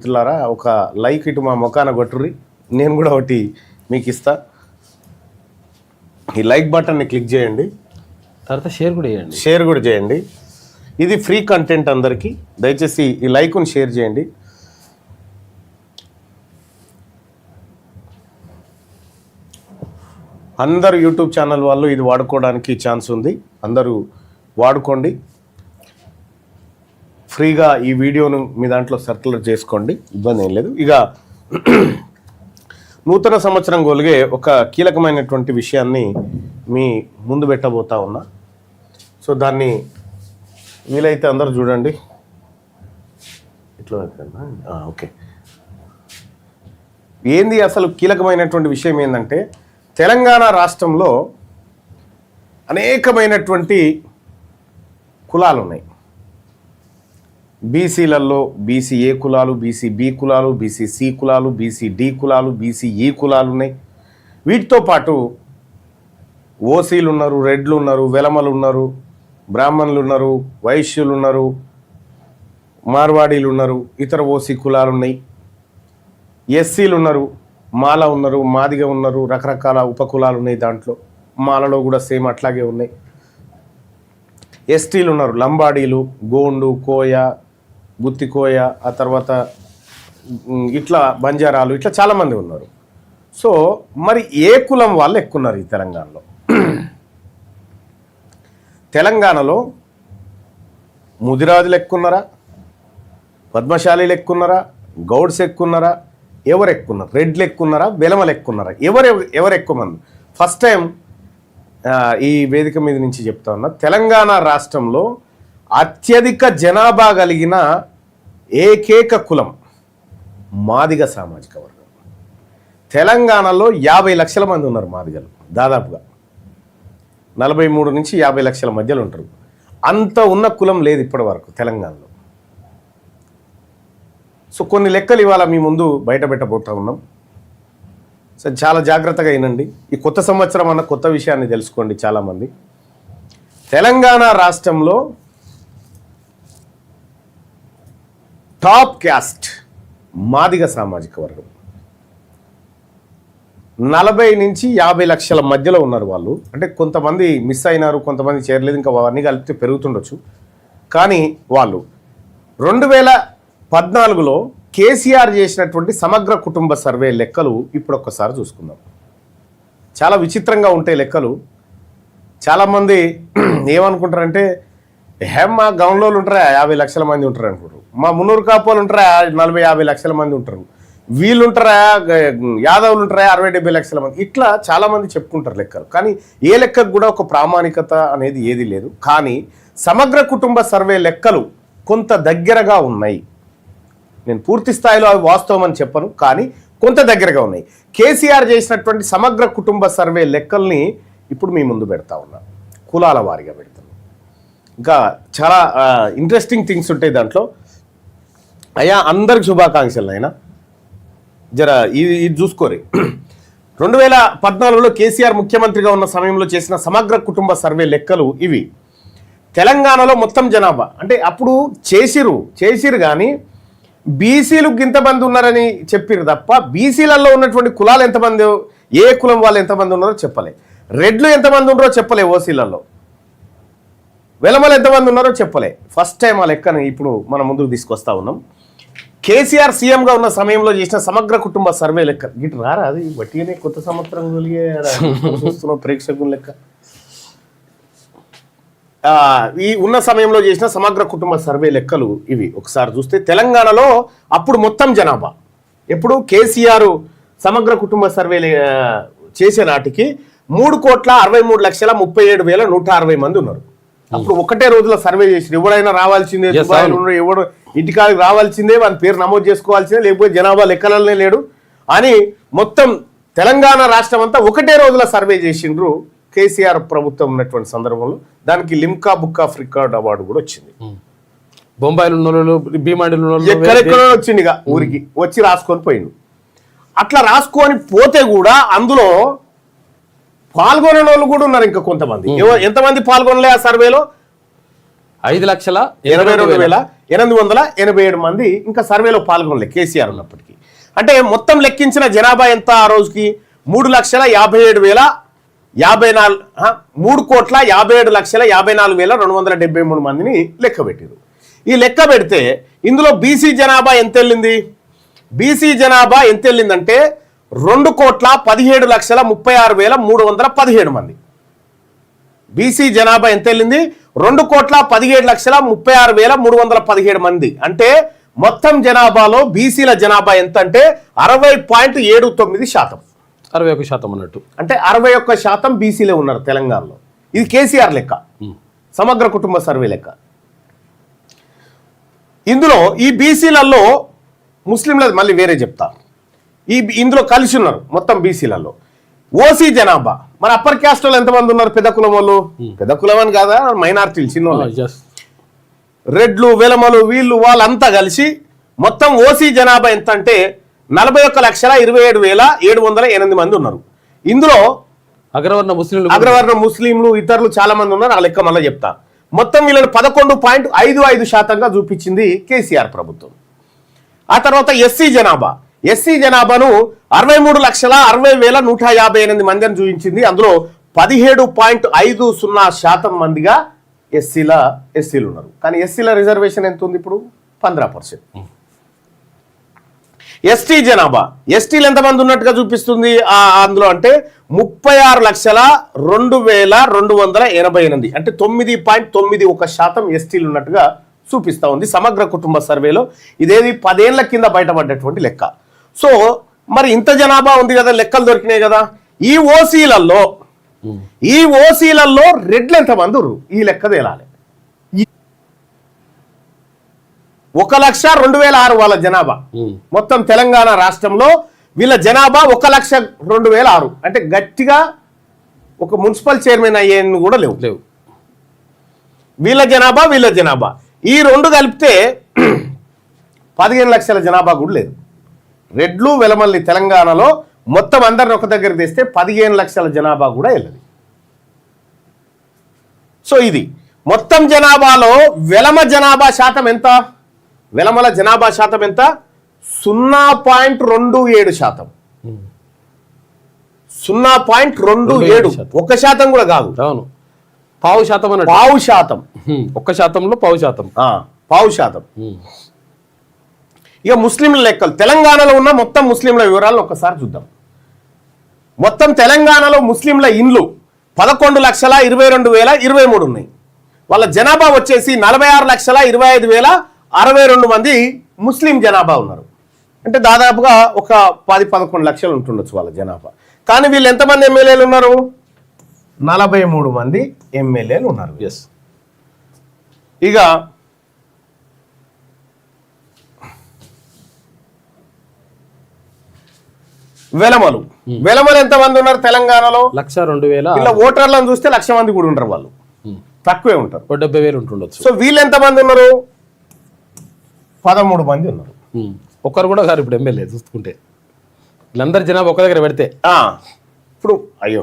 మిత్రులారా ఒక లైక్ ఇటు మా మొఖాన కొట్టుర్రి, నేను కూడా ఒకటి మీకు ఇస్తా. ఈ లైక్ బటన్ని క్లిక్ చేయండి, తర్వాత షేర్ కూడా చేయండి. ఇది ఫ్రీ కంటెంట్, అందరికీ దయచేసి ఈ లైక్ను షేర్ చేయండి. అందరు యూట్యూబ్ ఛానల్ వాళ్ళు ఇది వాడుకోవడానికి ఛాన్స్ ఉంది, అందరూ వాడుకోండి. ఫ్రీగా ఈ వీడియోను మీ దాంట్లో సర్క్యులేట్ చేసుకోండి, ఇబ్బంది ఏం లేదు. ఇక నూతన సంవత్సరం గొలిగే ఒక కీలకమైనటువంటి విషయాన్ని మీ ముందు పెట్టబోతా ఉన్నా. సో దాన్ని వీలైతే అందరూ చూడండి. ఇట్లా ఓకే, ఏంది అసలు కీలకమైనటువంటి విషయం ఏంటంటే, తెలంగాణ రాష్ట్రంలో అనేకమైనటువంటి కులాలు ఉన్నాయి. బీసీలలో బీసీ-ఏ కులాలు, బీసీ-బి కులాలు, బీసీ-సి కులాలు, బీసీ-డి కులాలు, బీసీ-ఈ కులాలు ఉన్నాయి. వీటితో పాటు ఓసీలు ఉన్నారు, రెడ్లు ఉన్నారు, వెలమలు ఉన్నారు, బ్రాహ్మణులు ఉన్నారు, వైశ్యులు ఉన్నారు, మార్వాడీలు ఉన్నారు, ఇతర ఓసీ కులాలు ఉన్నాయి, ఎస్సీలు ఉన్నారు, మాల ఉన్నారు, మాదిగ ఉన్నారు, రకరకాల ఉపకులాలు ఉన్నాయి. దాంట్లో మాలలో కూడా సేమ్ అట్లాగే ఉన్నాయి. ఎస్టీలు ఉన్నారు, లంబాడీలు, గోండు, కోయ, గుత్తికోయ, ఆ తర్వాత ఇట్లా బంజారాలు, ఇట్లా చాలామంది ఉన్నారు. సో మరి ఏ కులం వాళ్ళు ఎక్కున్నారు ఈ తెలంగాణలో? తెలంగాణలో ముదిరాజులు ఎక్కున్నారా, పద్మశాలీలు ఎక్కున్నారా, గౌడ్స్ ఎక్కున్నారా, ఎవరు ఎక్కున్నారు? రెడ్లు ఎక్కున్నారా, వెలమలు ఎక్కున్నారా, ఎవరు ఎక్కువ మంది? ఫస్ట్ టైం ఈ వేదిక మీద నుంచి చెప్తా ఉన్నా, తెలంగాణ రాష్ట్రంలో అత్యధిక జనాభా కలిగిన ఏకైక కులం మాదిగ సామాజిక వర్గం. తెలంగాణలో 50 లక్షల మంది ఉన్నారు మాదిగలు, దాదాపుగా 43 నుంచి 50 లక్షల మధ్యలో ఉంటారు. అంత ఉన్న కులం లేదు ఇప్పటి వరకు తెలంగాణలో. సో కొన్ని లెక్కలు ఇవాళ మీ ముందు బయట పెట్టబోతా ఉన్నాం. సో చాలా జాగ్రత్తగా వినండి. ఈ కొత్త సంవత్సరం అన్న కొత్త విషయాన్ని తెలుసుకోండి. చాలామంది తెలంగాణ రాష్ట్రంలో టాప్ క్యాస్ట్ మాదిగ సామాజిక వర్గం 40 నుంచి 50 లక్షల మధ్యలో ఉన్నారు వాళ్ళు. అంటే కొంతమంది మిస్ అయినారు, కొంతమంది చేరలేదు, ఇంకా అవన్నీ కలిపితే పెరుగుతుండొచ్చు. కానీ వాళ్ళు 2014లో కేసీఆర్ చేసినటువంటి సమగ్ర కుటుంబ సర్వే లెక్కలు ఇప్పుడు ఒక్కసారి చూసుకుందాం. చాలా విచిత్రంగా ఉంటాయి లెక్కలు. చాలామంది ఏమనుకుంటారంటే, మా గౌన్లోళ్ళు ఉంటారా 50 లక్షల మంది ఉంటారు అనుకుంటారు, మా మున్నూరు కాపోలు ఉంటారా 40-50 లక్షల మంది ఉంటారు, వీళ్ళు ఉంటారా యాదవులు ఉంటారా 60-70 లక్షల మంది, ఇట్లా చాలామంది చెప్పుకుంటారు లెక్కలు. కానీ ఏ లెక్కకు కూడా ఒక ప్రామాణికత అనేది ఏది లేదు. కానీ సమగ్ర కుటుంబ సర్వే లెక్కలు కొంత దగ్గరగా ఉన్నాయి. నేను పూర్తి స్థాయిలో అవి వాస్తవం అని చెప్పను, కానీ కొంత దగ్గరగా ఉన్నాయి. కేసీఆర్ చేసినటువంటి సమగ్ర కుటుంబ సర్వే లెక్కల్ని ఇప్పుడు మీ ముందు పెడతా ఉన్నా, కులాల వారీగా పెడతాను. ఇంకా చాలా ఇంట్రెస్టింగ్ థింగ్స్ ఉంటాయి దాంట్లో. అయ్యా అందరికి శుభాకాంక్షలు. అయినా జర ఇది చూసుకోరు. 2014లో కేసీఆర్ ముఖ్యమంత్రిగా ఉన్న సమయంలో చేసిన సమగ్ర కుటుంబ సర్వే లెక్కలు ఇవి. తెలంగాణలో మొత్తం జనాభా అంటే అప్పుడు చేసిరు కానీ బీసీలు ఇంతమంది ఉన్నారని చెప్పారు తప్ప బీసీలలో ఉన్నటువంటి కులాలు ఎంతమంది, ఏ కులం వాళ్ళు ఎంతమంది ఉన్నారో చెప్పలే. రెడ్లు ఎంతమంది ఉన్నారో చెప్పలే, ఓసీలలో వెలమలు ఎంతమంది ఉన్నారో చెప్పలే. ఫస్ట్ టైం ఆ లెక్కని ఇప్పుడు మనం ముందుకు తీసుకొస్తా ఉన్నాం. కేసీఆర్ సీఎంగా ఉన్న సమయంలో చేసిన సమగ్ర కుటుంబ సర్వే లెక్క గిట్ రారా, అది బట్టిగానే కొత్త సంవత్సరం కలిగే చూస్తున్న ప్రేక్షకుల లెక్క. ఈ ఉన్న సమయంలో చేసిన సమగ్ర కుటుంబ సర్వే లెక్కలు ఇవి. ఒకసారి చూస్తే తెలంగాణలో అప్పుడు మొత్తం జనాభా, ఎప్పుడు కేసీఆర్ సమగ్ర కుటుంబ సర్వే చేసే నాటికి 3,63,37,160 మంది ఉన్నారు. అప్పుడు ఒకటే రోజులో సర్వే చేసి ఎవరైనా రావాల్సిందే, ఎవడు ఇంటికాడికి రావాల్సిందే, వాని పేరు నమోదు చేసుకోవాల్సిందే, లేకపోతే జనాభా లెక్కలనే లేడు అని మొత్తం తెలంగాణ రాష్ట్రం అంతా ఒకటే రోజుల సర్వే చేసిండ్రు. కేసీఆర్ ప్రభుత్వం ఉన్నటువంటి సందర్భంలో దానికి Limca book of record award కూడా వచ్చింది. బొంబాయిలో భీమాడిలో ఎక్కడెక్కడో వచ్చింది, ఊరికి వచ్చి రాసుకొని పోయిండు. అట్లా రాసుకొని పోతే కూడా అందులో పాల్గొనే వాళ్ళు కూడా ఉన్నారు. ఇంకా కొంతమంది, ఎంతమంది పాల్గొనలే ఆ సర్వేలో? 5,82,000. 887 మంది ఇంకా సర్వేలో పాల్గొనలే కేసీఆర్ ఉన్నప్పటికీ. అంటే మొత్తం లెక్కించిన జనాభా ఎంత ఆ రోజుకి? 3,57,273 మందిని లెక్క పెట్టారు. ఈ లెక్క పెడితే ఇందులో బీసీ జనాభా ఎంత వెళ్ళింది? బీసీ జనాభా ఎంత వెళ్ళిందంటే 2,17,36,317 మంది. బీసీ జనాభా ఎంత వెళ్ళింది? 2,17,36,317 మంది. అంటే మొత్తం జనాభాలో బీసీల జనాభా ఎంత అంటే 60.79%. 61% అన్నట్టు. అంటే 61% బీసీలే ఉన్నారు తెలంగాణలో. ఇది కేసీఆర్ లెక్క, సమగ్ర కుటుంబ సర్వే లెక్క. ఇందులో ఈ బీసీలలో ముస్లింల మళ్ళీ వేరే చెప్తా. ఇందులో కలిసి ఉన్నారు మొత్తం బీసీలలో. ఓసీ జనాభా మరి అప్పర్ క్యాస్ట్ వాళ్ళు ఎంతమంది ఉన్నారు? పెద్ద కులం వాళ్ళు. పెద్ద కులం అని కాదా, మైనార్టీలు చిన్న రెడ్లు వెలమలు వీళ్ళు వాళ్ళంతా కలిసి మొత్తం ఓసీ జనాభా ఎంత అంటే 41,27,708 మంది ఉన్నారు. ఇందులో అగ్రవర్ణ ముస్లింలు ఇతరులు చాలా మంది ఉన్నారు. ఆ లెక్క మళ్ళీ చెప్తా. మొత్తం వీళ్ళని 11.55%గా చూపించింది కేసీఆర్ ప్రభుత్వం. ఆ తర్వాత ఎస్సీ జనాభాను 63,60,158 మంది అని చూపించింది. అందులో 17.50% మందిగా ఎస్సీలు ఉన్నారు. కానీ ఎస్సీల రిజర్వేషన్ ఎంత ఉంది ఇప్పుడు? 15%. ఎస్టీ జనాభా, ఎస్టీలు ఎంతమంది ఉన్నట్టుగా చూపిస్తుంది అందులో అంటే 36,02,288 అంటే 9.91% ఎస్టీలు ఉన్నట్టుగా చూపిస్తా ఉంది సమగ్ర కుటుంబ సర్వేలో. ఇదేది 10 ఏళ్ల కింద బయటపడ్డటువంటి లెక్క. సో మరి ఇంత జనాభా ఉంది కదా, లెక్కలు దొరికినాయి కదా. ఈ ఓసీలలో రెడ్లు ఎంతమంది ఉన్నారు? ఈ లెక్క తేలాలి. 1,02,006 వాళ్ళ జనాభా. మొత్తం తెలంగాణ రాష్ట్రంలో వీళ్ళ జనాభా 1,02,006. అంటే గట్టిగా ఒక మున్సిపల్ చైర్మన్ అయ్యేది కూడా లేవు. వీళ్ళ జనాభా ఈ రెండు కలిపితే 15 లక్షల జనాభా కూడా లేదు. రెడ్లు వెలమల్లి తెలంగాణలో మొత్తం అందరిని ఒక దగ్గర తెస్తే 15 లక్షల జనాభా కూడా వెళ్ళదు. సో ఇది మొత్తం జనాభాలో వెలమల జనాభా శాతం ఎంత? 0.27%. 0.27%. 1% కూడా కాదు. అవును, 0.5%. 0.5%. 1%లో 0.5%. ఇక ముస్లింల లెక్కలు, తెలంగాణలో ఉన్న మొత్తం ముస్లింల వివరాలను ఒక్కసారి చూద్దాం. మొత్తం తెలంగాణలో ముస్లింల ఇండ్లు 11,22,023 ఉన్నాయి. వాళ్ళ జనాభా వచ్చేసి 46,25,062 మంది ముస్లిం జనాభా ఉన్నారు. అంటే దాదాపుగా ఒక 10-11 లక్షలు ఉంటుండొచ్చు వాళ్ళ జనాభా. కానీ వీళ్ళు ఎంతమంది ఎమ్మెల్యేలు ఉన్నారు? 43 మంది ఎమ్మెల్యేలు ఉన్నారు. ఇక వెలమలు ఎంతమంది ఉన్నారు తెలంగాణలో? 1,02,000. ఇలా ఓటర్లను చూస్తే 1,00,000 మంది కూడా ఉంటారు. వాళ్ళు తక్కువే ఉంటారు, 70,000 ఉంటుండొచ్చు. సో వీళ్ళు ఎంతమంది ఉన్నారు? 13 మంది ఉన్నారు. ఒక్కరు కూడా గారు ఇప్పుడు ఎమ్మెల్యే చూసుకుంటే. వీళ్ళందరి జనాభా ఒక దగ్గర పెడితే ఇప్పుడు అయ్యో